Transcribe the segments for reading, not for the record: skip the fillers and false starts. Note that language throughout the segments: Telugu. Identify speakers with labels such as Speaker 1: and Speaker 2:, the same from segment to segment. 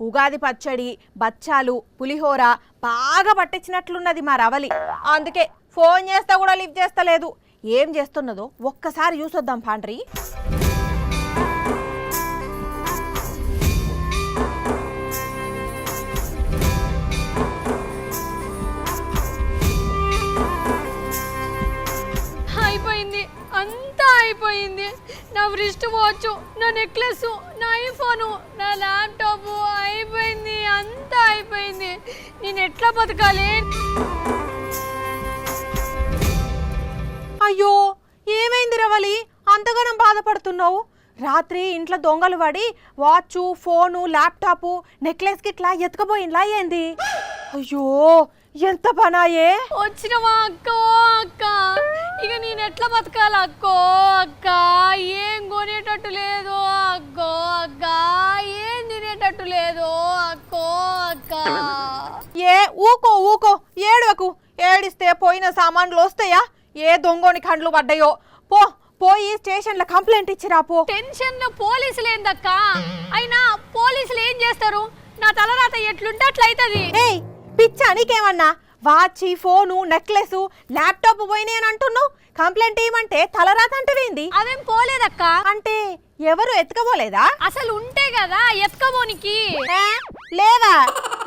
Speaker 1: ఉగాది పచ్చడి బచ్చాలు పులిహోర బాగా పట్టించినట్లున్నది మా రవలి. అందుకే ఫోన్ చేస్తా కూడా లిఫ్ట్ చేస్తలేదు. ఏం చేస్తున్నదో ఒక్కసారి చూసొద్దాం పాండ్రి.
Speaker 2: అయిపోయింది, అంతా అయిపోయింది. నా రిస్ట్ వాచ్, నా నెక్లెస్, నా ఐఫోను, నా ల్యాప్టాప్ అయిపోయింది, అంతా అయిపోయింది. నేను ఎట్లా బతకాలి?
Speaker 1: అయ్యో ఏమైంది రవలి, అంతగానం బాధపడుతున్నావు? రాత్రి ఇంట్లో దొంగలు పడి వాచ్ ఫోను ల్యాప్టాప్ నెక్లెస్ గిట్లా ఎత్తుకపోయిందా ఏంది? అయ్యో ఎంత పనాయే.
Speaker 2: వచ్చినవా అక్కో అక్క, ఇక నేను ఎట్లా బతకాలి అక్కో అక్క? ఏం కొనేటట్టు లేదు అక్కో అక్క, ఏం తినేటట్టు లేదు అక్కో అక్క.
Speaker 1: ఏ ఊకో ఊకో, ఏడవకు. ఏడిస్తే పోయిన సామాన్లు వస్తాయా? ఏ దొంగోని కండ్లు పడ్డాయో. పోయి స్టేషన్లో కంప్లైంట్ ఇచ్చిరా పో.
Speaker 2: టెన్షన్ లో పోలీసులు ఏందక్క? అయినా పోలీసులు ఏం చేస్తారు? నా తలరాత ఎట్లుంటే అట్లయితది.
Speaker 1: ఏయ్ పిచ్చా నీకేమన్నా? వాచ్ ఫోను నెక్లెస్ ల్యాప్టాప్ పోయినాయి అని అంటున్నావు. కంప్లైంట్ ఇవ్వమంటే తలరాత అంటవేంది?
Speaker 2: అదేం పోలేదక్క.
Speaker 1: అంటే ఎవరు ఎత్తుకపోలేదా?
Speaker 2: అసలు ఉంటే కదా ఎత్తుకోబోనికి.
Speaker 1: లేవా?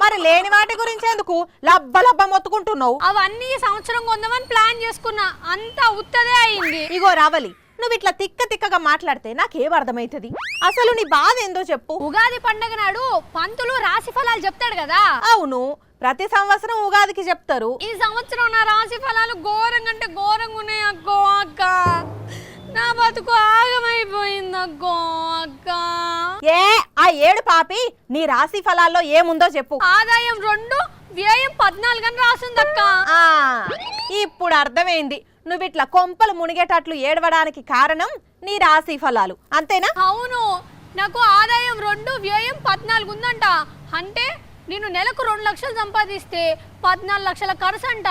Speaker 1: మరి లేని వాటి గురించి ఎందుకు లబ్బ లబ్బ మొత్తుకుంటున్నావు?
Speaker 2: అవన్నీ సంవత్సరం కొందామని ప్లాన్ చేసుకున్నా, అంతా ఉత్తదే అయింది.
Speaker 1: ఇగో రావలి, నువ్వు ఇట్లా తిక్క తిక్కగా మాట్లాడితే నాకేం అర్థమైతుంది? అసలు నీ బాధ ఏందో చెప్పు.
Speaker 2: ఉగాది పండగ నాడు పంతులు రాశి ఫలాలు చెప్తాడు కదా.
Speaker 1: అవును, ప్రతి సంవత్సరం ఉగాదికి చెప్తారు.
Speaker 2: ఈ సంవత్సరం నా రాశి ఫలాలు ఘోరంగా అంటే ఘోరంగా ఉన్నాయి అక్కో అక్క. నా బతుకు ఆగమైపోయింది అక్కో అక్క.
Speaker 1: ఏ ఆ ఏడు పాపి, నీ రాశి ఫలాల్లో ఏముందో చెప్పు.
Speaker 2: ఆదాయం 2, వ్యయం 14 అని రాసిందక్క.
Speaker 1: ఇప్పుడు అర్థమైంది. నువ్వు ఇట్లా కొంపలు మునిగేటట్లు ఏడవడానికి కారణం నీ రాశి ఫలాలు, అంతేనా?
Speaker 2: అవును, నాకు ఆదాయం 2, వ్యయం 14 ఉందంట. అంటే నేను నెలకు 2 లక్షలు సంపాదిస్తే 14 లక్షల ఖర్చు అంట.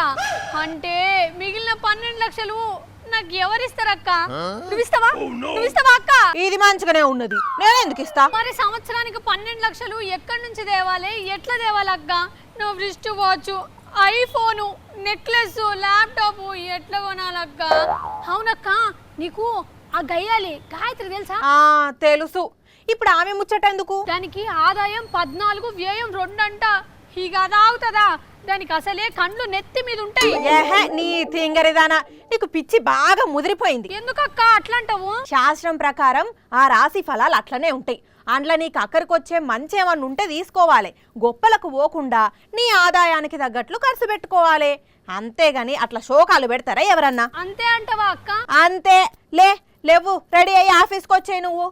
Speaker 2: అంటే మిగిలిన 12 లక్షలు నాకు ఎవరిస్తారక్క? నువ్విస్తావా? నువ్విస్తావా అక్క?
Speaker 1: ఇది మంచిగానే ఉన్నది, నేను ఎందుకు ఇస్తా?
Speaker 2: మరి సంవత్సరానికి 12 లక్షలు ఎక్కడి నుంచి తేవాలి? ఎట్లా తేవాలి అక్క? నా wrist watch, iPhone, necklace, laptop ఎట్లా కొనాలక్క? అవునక్క, నీకు ఆ గయ్యాలి గాయత్రి తెలుసా?
Speaker 1: తెలుసు. ఇప్పుడు ఆమె ముచ్చట ఎందుకు?
Speaker 2: దానికి ఆదాయం 14, వ్యయం 2 అంట. ఇక అదావుతుందా? దానికి అసలే కండ్లు నెత్తి మీద ఉంటాయి.
Speaker 1: నీ తింగరిదానా, నీకు పిచ్చి బాగా ముదిరిపోయింది.
Speaker 2: ఎందుకక్క అట్లంటావు?
Speaker 1: శాస్త్రం ప్రకారం ఆ రాశి ఫలాలు అట్లనే ఉంటాయి. అందులో నీకు అక్కడికొచ్చే మంచి ఏమన్నా ఉంటే తీసుకోవాలి. గొప్పలకు పోకుండా నీ ఆదాయానికి తగ్గట్లు ఖర్చు పెట్టుకోవాలి. అంతేగాని అట్లా శోకాలు పెడతారా ఎవరన్నా?
Speaker 2: అంతే అంటవా అక్క?
Speaker 1: అంతే. లేవు, రెడీ అయ్యి ఆఫీస్కి వచ్చాయి నువ్వు.